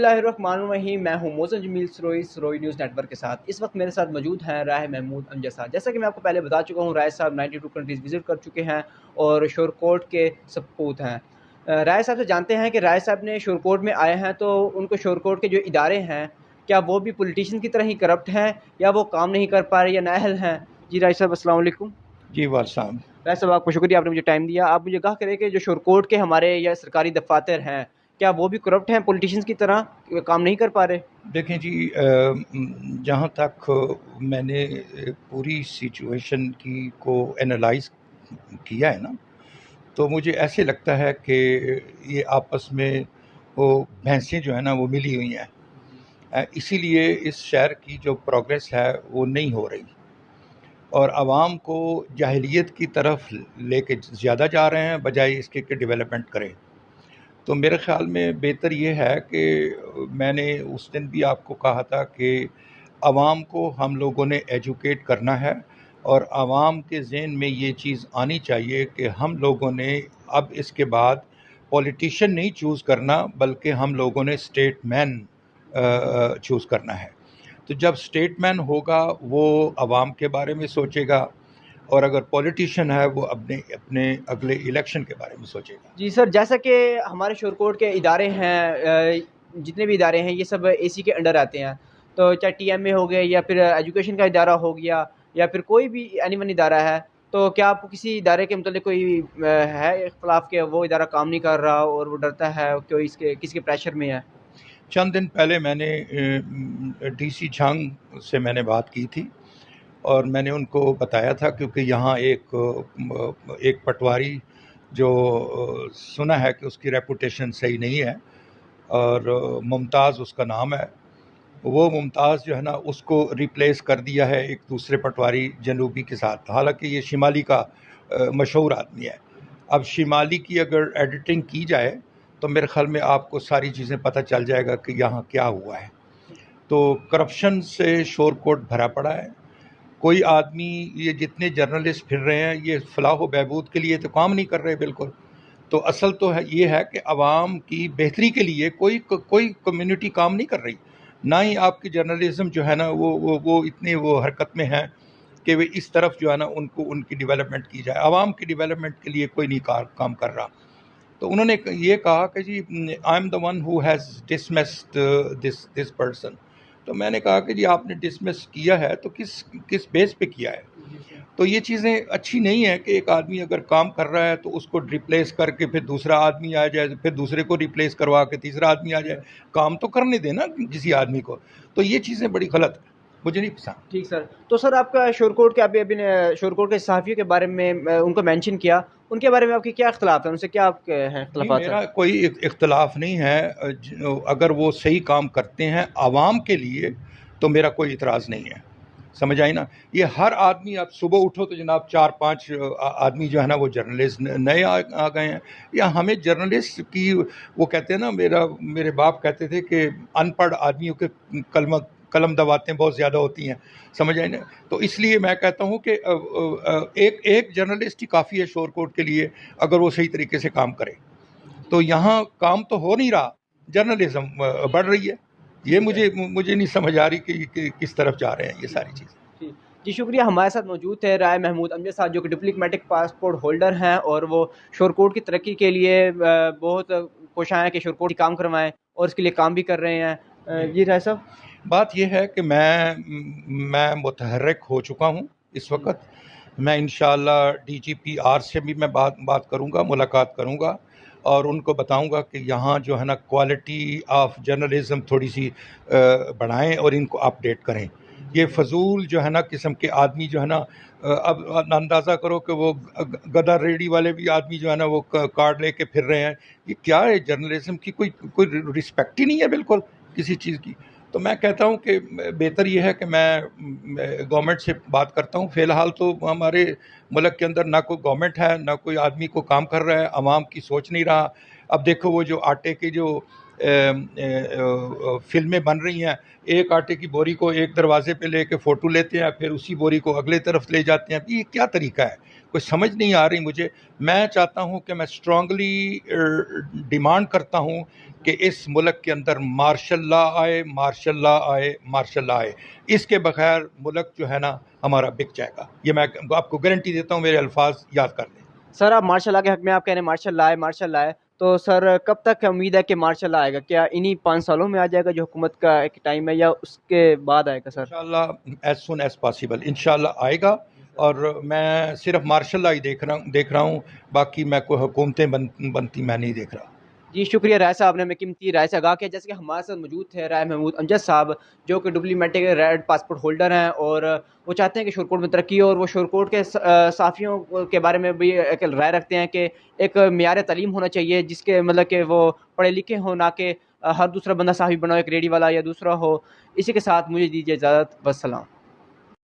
बिस्मिल्लाहिर्रहमानिर्रहीम। मैं हूं मोहसिन जमील सरोई न्यूज़ नेटवर्क के साथ। इस वक्त मेरे साथ मौजूद हैं राय महमूद अमजद साहब। जैसा कि मैं आपको पहले बता चुका हूं, राय साहब 92 कंट्रीज़ विज़िट कर चुके हैं और शोरकोट के सपूत हैं। राय साहब से जानते हैं कि राय साहब ने शोरकोट में आए हैं तो उनको शोरकोट के जो इदारे हैं, क्या वो भी पॉलिटिशियन की तरह ही करप्ट हैं या वो काम नहीं कर पा रहे या नाअहल हैं? जी राय साहब, अस्सलाम वालेकुम। जी वाल साहब, राय साहब, आपको शुक्रिया, आपने मुझे टाइम दिया। आप मुझे कहा करें कि जो शोरकोट के हमारे या सरकारी दफातर हैं, क्या वो भी करप्ट हैं, पॉलिटिशियंस की तरह काम नहीं कर पा रहे? देखें जी, जहाँ तक मैंने पूरी सिचुएशन की को एनालाइज किया है ना, तो मुझे ऐसे लगता है कि ये आपस में वो भैंसें जो है ना वो मिली हुई हैं। इसीलिए इस शहर की जो प्रोग्रेस है वो नहीं हो रही और आवाम को जाहिलियत की तरफ लेके ज़्यादा जा रहे हैं बजाय इसके कि डेवलपमेंट करें। तो मेरे ख़्याल में बेहतर ये है कि मैंने उस दिन भी आपको कहा था कि आवाम को हम लोगों ने एजुकेट करना है और आवाम के ज़हन में ये चीज़ आनी चाहिए कि हम लोगों ने अब इसके बाद पॉलिटिशियन नहीं चूज़ करना, बल्कि हम लोगों ने स्टेटमैन चूज़ करना है। तो जब स्टेटमैन होगा वो आवाम के बारे में सोचेगा और अगर पॉलिटिशियन है वो अपने अपने अगले इलेक्शन के बारे में सोचेगा। जी सर, जैसा कि हमारे शोरकोट के इदारे हैं, जितने भी इदारे हैं ये सब एसी के अंडर आते हैं। तो चाहे टीएमए हो गया या फिर एजुकेशन का इदारा हो गया या फिर कोई भी एनीवन इदारा है, तो क्या आपको किसी इदारे के मतलब कोई है इख्तलाफ के वो इदारा काम नहीं कर रहा और वो डरता है कि इसके किसके प्रेशर में है? चंद दिन पहले मैंने डीसी झांग से मैंने बात की थी और मैंने उनको बताया था, क्योंकि यहाँ एक पटवारी जो सुना है कि उसकी रेपुटेशन सही नहीं है और मुमताज़ उसका नाम है, वो मुमताज़ जो है ना उसको रिप्लेस कर दिया है एक दूसरे पटवारी जनूबी के साथ। हालांकि ये शिमाली का मशहूर आदमी है। अब शिमाली की अगर एडिटिंग की जाए तो मेरे ख्याल में आपको सारी चीज़ें पता चल जाएगा कि यहाँ क्या हुआ है। तो करप्शन से शोरकोट भरा पड़ा है। कोई आदमी, ये जितने जर्नलिस्ट फिर रहे हैं ये फलाह व बहबूद के लिए तो काम नहीं कर रहे बिल्कुल। तो असल तो है ये है कि आवाम की बेहतरी के लिए कोई कम्युनिटी काम नहीं कर रही। ना ही आपकी जर्नलिज्म जो है ना वो इतने वो हरकत में है कि वे इस तरफ जो है ना उनको उनकी डेवलपमेंट की जाए। आवाम की डेवलपमेंट के लिए कोई नहीं काम कर रहा। तो उन्होंने ये कहा कि जी I am the one who has dismissed this person. तो मैंने कहा कि जी आपने डिसमिस किया है तो किस बेस पे किया है? तो ये चीज़ें अच्छी नहीं है कि एक आदमी अगर काम कर रहा है तो उसको रिप्लेस करके फिर दूसरा आदमी आ जाए, फिर दूसरे को रिप्लेस करवा के तीसरा आदमी आ जाए। काम तो करने देना किसी आदमी को। तो ये चीज़ें बड़ी गलत, मुझे नहीं पसंद। ठीक सर। तो सर, आपका शोरकोट के अभी शोरकोट के सहाफ़ियों के बारे में उनको मेंशन किया, उनके बारे में आपके क्या इख्तलाफ है? उनसे क्या आपके हैं नहीं, इख्तलाफात मेरा हैं? कोई इख्तलाफ नहीं है। अगर वो सही काम करते हैं आवाम के लिए तो मेरा कोई इतराज़ नहीं है। समझ आई ना? ये हर आदमी, आप सुबह उठो तो जनाब 4-5 आदमी जो है ना वो जर्नलिस्ट नए आ गए हैं। या हमें जर्नलिस्ट की, वो कहते हैं ना, मेरे बाप कहते थे कि अनपढ़ आदमियों के कलम दबातें बहुत ज़्यादा होती हैं। समझ आई ना? तो इसलिए मैं कहता हूँ कि एक जर्नलिस्ट ही काफ़ी है शोरकोट के लिए, अगर वो सही तरीके से काम करे। तो यहाँ काम तो हो नहीं रहा, जर्नलिज्म बढ़ रही है। ये मुझे नहीं समझ आ रही कि किस तरफ जा रहे हैं ये सारी चीज़। जी शुक्रिया। हमारे साथ मौजूद थे राय महमूद अमजद साहब, जो कि डिप्लोमेटिक पासपोर्ट होल्डर हैं और वो शोरकोट की तरक्की के लिए बहुत कोशां हैं कि शोरकोट काम करवाएं और इसके लिए काम भी कर रहे हैं। जी राय साहब, बात यह है कि मैं मुतहर्रिक हो चुका हूँ इस वक्त। मैं इंशाअल्लाह DGPR से भी मैं बात करूँगा, मुलाकात करूँगा और उनको बताऊँगा कि यहाँ जो है ना क्वालिटी ऑफ जर्नलिज्म थोड़ी सी बढ़ाएं और इनको अपडेट करें। ये फजूल जो है ना किस्म के आदमी जो है ना, अब अंदाज़ा करो कि वो गदा रेडी वाले भी आदमी जो है ना वो कार्ड लेके फिर रहे हैं। ये क्या है? जर्नलिज्म की कोई रिस्पेक्ट ही नहीं है बिल्कुल किसी चीज़ की। तो मैं कहता हूँ कि बेहतर ये है कि मैं गवर्नमेंट से बात करता हूँ। फ़िलहाल तो हमारे मुल्क के अंदर ना कोई गवर्नमेंट है, ना कोई आदमी को काम कर रहा है, आवाम की सोच नहीं रहा। अब देखो वो जो आटे की जो فلمیں بن رہی ہیں، ایک آٹے کی بوری کو ایک دروازے پہ لے کے فوٹو لیتے ہیں، پھر اسی بوری کو اگلے طرف لے جاتے ہیں. یہ کیا طریقہ ہے؟ کوئی سمجھ نہیں آ رہی مجھے. میں چاہتا ہوں کہ میں اسٹرانگلی ڈیمانڈ کرتا ہوں کہ اس ملک کے اندر مارشل لا آئے، مارشل لا آئے، مارشل لا آئے. اس کے بغیر ملک جو ہے نا ہمارا بک جائے گا. یہ میں آپ کو گارنٹی دیتا ہوں، میرے الفاظ یاد کر لیں. سر آپ ماشاء اللہ کے حق میں آپ کہہ رہے ہیں ماشاء اللہ ہے ماشاء اللہ ہے، تو سر کب تک امید ہے کہ ماشاء اللہ آئے گا؟ کیا انہی 5 سالوں میں آ جائے گا جو حکومت کا ایک ٹائم ہے، یا اس کے بعد آئے گا سر؟ انشاءاللہ ایز سون ایز پاسبل انشاءاللہ آئے گا. اور میں صرف مارشل لا ہی دیکھ رہا ہوں، باقی میں کوئی حکومتیں بنتی میں نہیں دیکھ رہا. جی شکریہ رائے صاحب نے ہمیں قیمتی رائے سے آگاہ کیا. جیسے کہ ہمارے ساتھ موجود تھے رائے محمود امجد صاحب، جو کہ ڈپلیمیٹک ریڈ پاسپورٹ ہولڈر ہیں، اور وہ چاہتے ہیں کہ شورکوٹ میں ترقی ہو، اور وہ شورکوٹ کے صحافیوں کے بارے میں بھی ایک رائے رکھتے ہیں کہ ایک معیار تعلیم ہونا چاہیے، جس کے مطلب کہ وہ پڑھے لکھے ہوں، نہ کہ ہر دوسرا بندہ صحافی بنا ہو، ایک ریڈی والا یا دوسرا ہو. اسی کے ساتھ مجھے دیجیے اجازت، والسلام.